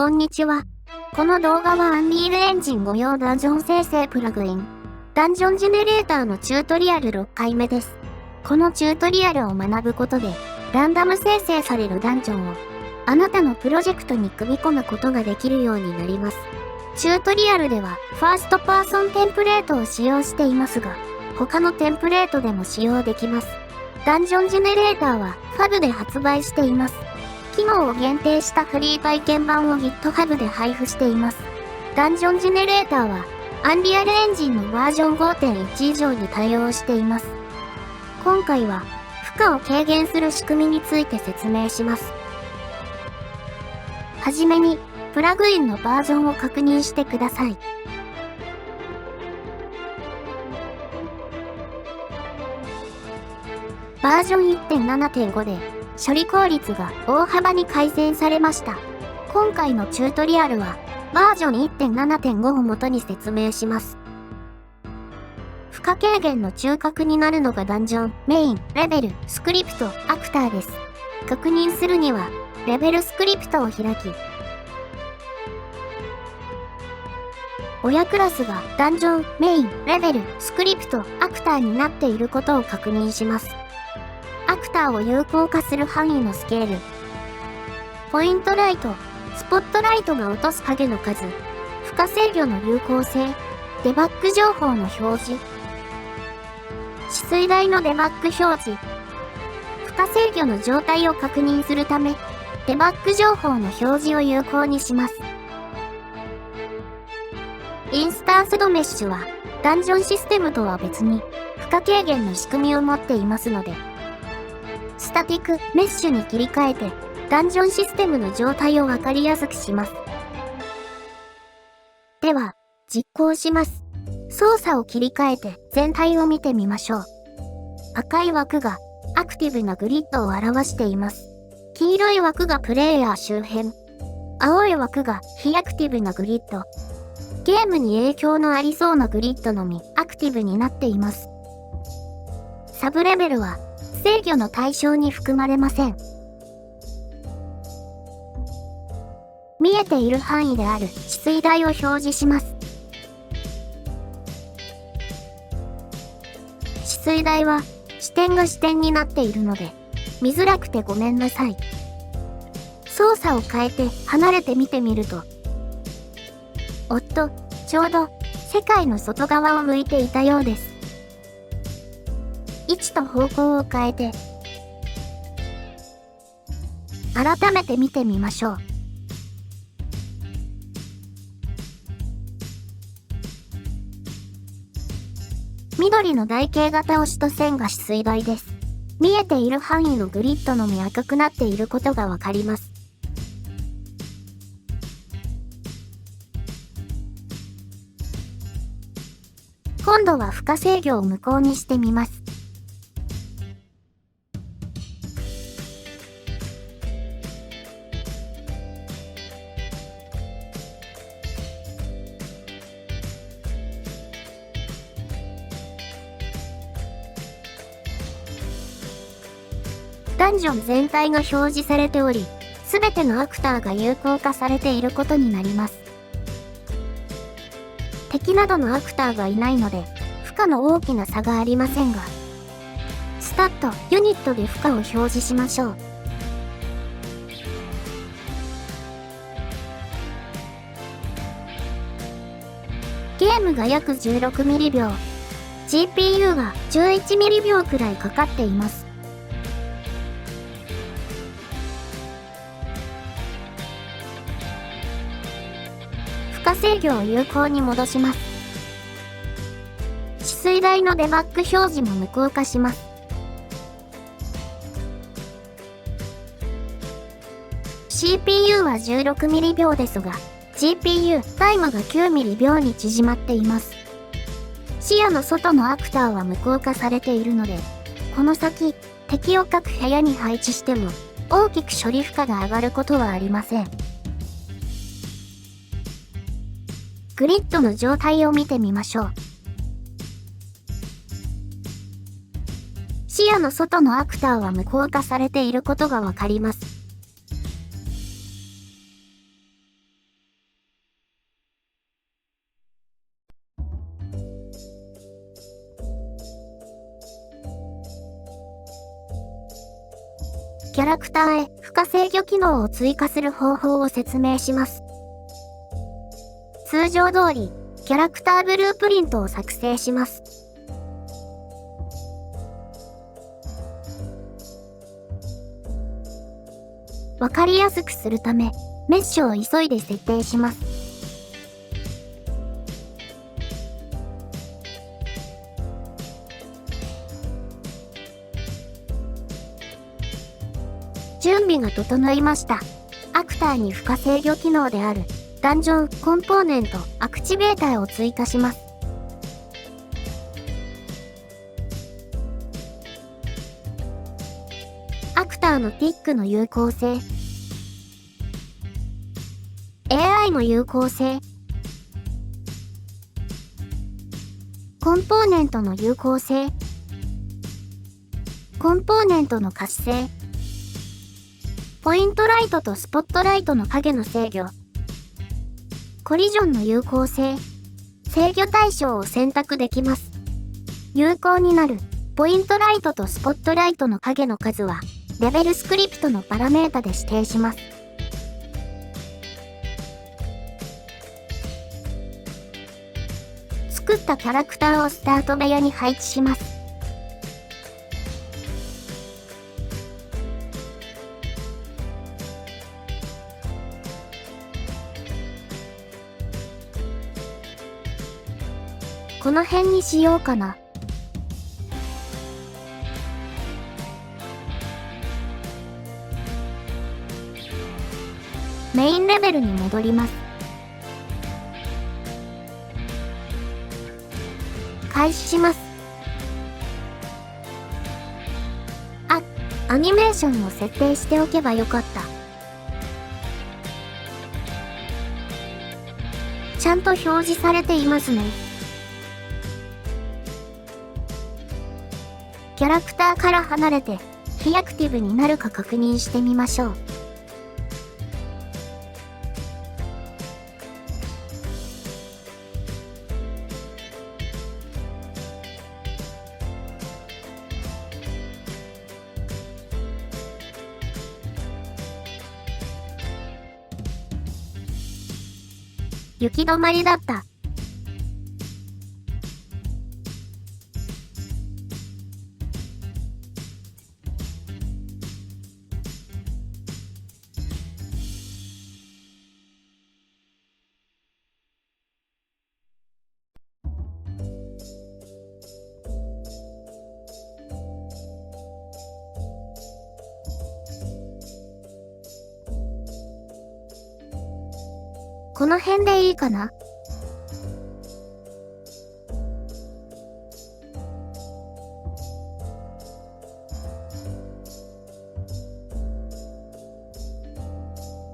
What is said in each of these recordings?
こんにちは。この動画は Unreal Engine 5用ダンジョン生成プラグイン、ダンジョンジェネレーターのチュートリアル6回目です。このチュートリアルを学ぶことで、ランダム生成されるダンジョンを、あなたのプロジェクトに組み込むことができるようになります。チュートリアルでは、ファーストパーソンテンプレートを使用していますが、他のテンプレートでも使用できます。ダンジョンジェネレーターは FAB で発売しています。機能を限定したフリー体験版を GitHub で配布しています。ダンジョンジェネレーターは Unreal Engine のバージョン 5.1 以上に対応しています。今回は負荷を軽減する仕組みについて説明します。はじめにプラグインのバージョンを確認してください。バージョン 1.7.5 で処理効率が大幅に改善されました。今回のチュートリアルはバージョン 1.7.5 を元に説明します。負荷軽減の中核になるのがダンジョン、メイン、レベル、スクリプト、アクターです。確認するには、レベルスクリプトを開き、親クラスがダンジョン、メイン、レベル、スクリプト、アクターになっていることを確認します。アクターを有効化する範囲のスケール、ポイントライト、スポットライトが落とす影の数、負荷制御の有効性、デバッグ情報の表示、止水台のデバッグ表示、負荷制御の状態を確認するため、デバッグ情報の表示を有効にします。インスタンスドメッシュは、ダンジョンシステムとは別に、負荷軽減の仕組みを持っていますので、スタティックメッシュに切り替えて、ダンジョンシステムの状態をわかりやすくします。では、実行します。操作を切り替えて全体を見てみましょう。赤い枠がアクティブなグリッドを表しています。黄色い枠がプレイヤー周辺。青い枠が非アクティブなグリッド。ゲームに影響のありそうなグリッドのみアクティブになっています。サブレベルは制御の対象に含まれません。見えている範囲である止水台を表示します。止水台は視点が視点になっているので見づらくてごめんなさい。操作を変えて離れて見てみると、おっと、ちょうど世界の外側を向いていたようです。位置と方向を変えて改めて見てみましょう。緑の台形型押しと線が止水台です。見えている範囲のグリッドのみ赤くなっていることがわかります。今度は負荷制御を無効にしてみます。ダンジョン全体が表示されており、すべてのアクターが有効化されていることになります。敵などのアクターがいないので、負荷の大きな差がありませんが、スタット、ユニットで負荷を表示しましょう。ゲームが約16ミリ秒、GPU が11ミリ秒くらいかかっています。負荷制御を有効に戻します。止水台のデバッグ表示も無効化します。CPU は16ミリ秒ですが、GPU タイムが9ミリ秒に縮まっています。視野の外のアクターは無効化されているので、この先、敵を各部屋に配置しても、大きく処理負荷が上がることはありません。グリッドの状態を見てみましょう。視野の外のアクターは無効化されていることがわかります。キャラクターへ負荷制御機能を追加する方法を説明します。通常通り、キャラクターブループリントを作成します。わかりやすくするため、メッシュを急いで設定します。準備が整いました。アクターに負荷制御機能であるダンジョンコンポーネントアクチベーターを追加します。アクターのティックの有効性、AI の有効性、コンポーネントの有効性、コンポーネントの可視性、ポイントライトとスポットライトの影の制御、コリジョンの有効性、制御対象を選択できます。有効になるポイントライトとスポットライトの影の数は、レベルスクリプトのパラメータで指定します。作ったキャラクターをスタート部屋に配置します。この辺にしようかな。メインレベルに戻ります。開始します。あ、アニメーションを設定しておけばよかった。ちゃんと表示されていますね。キャラクターから離れて、非アクティブになるか確認してみましょう。行き止まりだった。この辺でいいかな？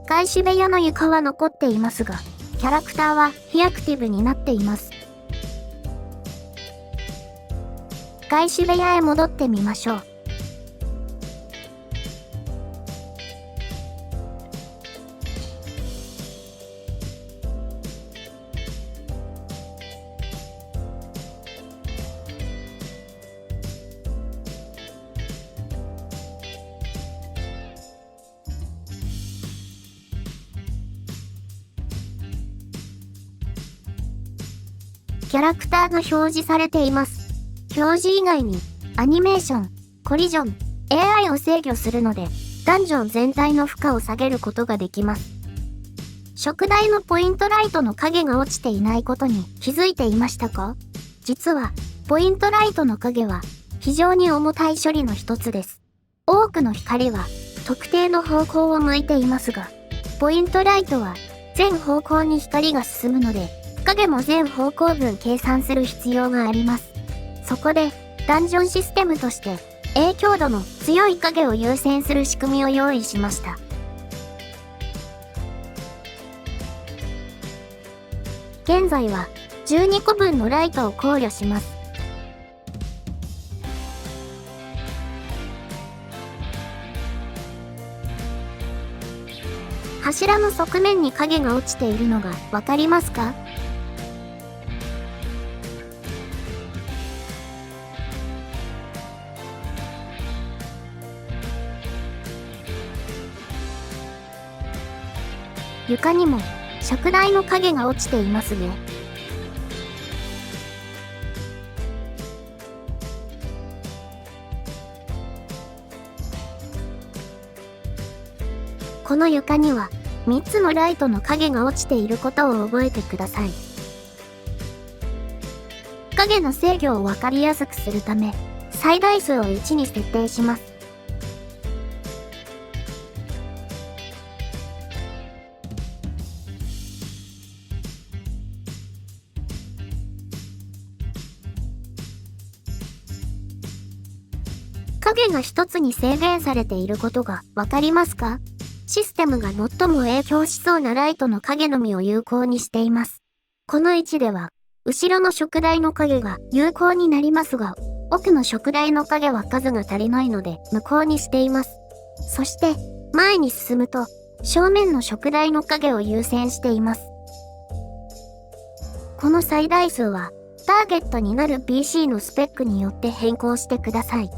開始部屋の床は残っていますが、キャラクターは非アクティブになっています。開始部屋へ戻ってみましょう。キャラクターが表示されています。表示以外に、アニメーション、コリジョン、AI を制御するので、ダンジョン全体の負荷を下げることができます。食台のポイントライトの影が落ちていないことに気づいていましたか？実は、ポイントライトの影は、非常に重たい処理の一つです。多くの光は、特定の方向を向いていますが、ポイントライトは、全方向に光が進むので、影も全方向分計算する必要があります。そこで、ダンジョンシステムとして、影響度の強い影を優先する仕組みを用意しました。現在は、12個分のライトを考慮します。柱の側面に影が落ちているのがわかりますか？床にも食台の影が落ちていますね。この床には3つのライトの影が落ちていることを覚えてください。影の制御をわかりやすくするため、最大数を1に設定します。影が1つに制限されていることがわかりますか？システムが最も影響しそうなライトの影のみを有効にしています。この位置では、後ろの食台の影が有効になりますが、奥の食台の影は数が足りないので無効にしています。そして、前に進むと、正面の食台の影を優先しています。この最大数は、ターゲットになる PC のスペックによって変更してください。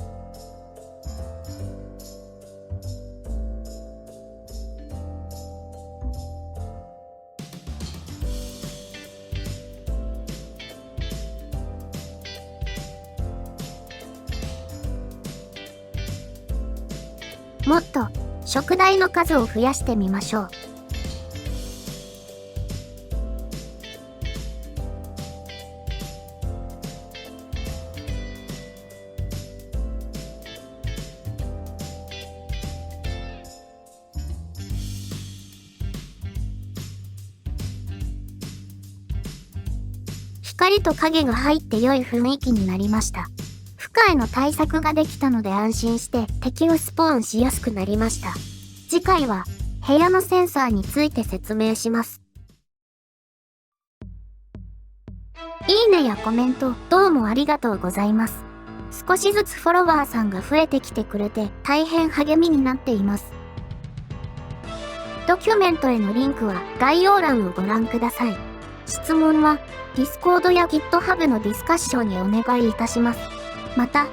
もっと食台の数を増やしてみましょう。光と影が入って良い雰囲気になりました。負荷への対策ができたので安心して敵をスポーンしやすくなりました。次回は部屋のセンサーについて説明します。いいねやコメントどうもありがとうございます。少しずつフォロワーさんが増えてきてくれて大変励みになっています。ドキュメントへのリンクは概要欄をご覧ください。質問は Discord や GitHub のディスカッションにお願いいたします。また、ア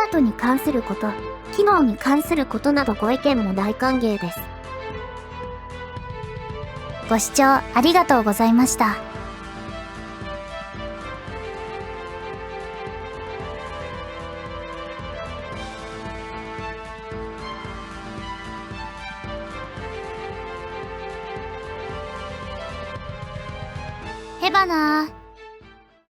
ートに関すること、機能に関することなどご意見も大歓迎です。ご視聴ありがとうございました。へばなー。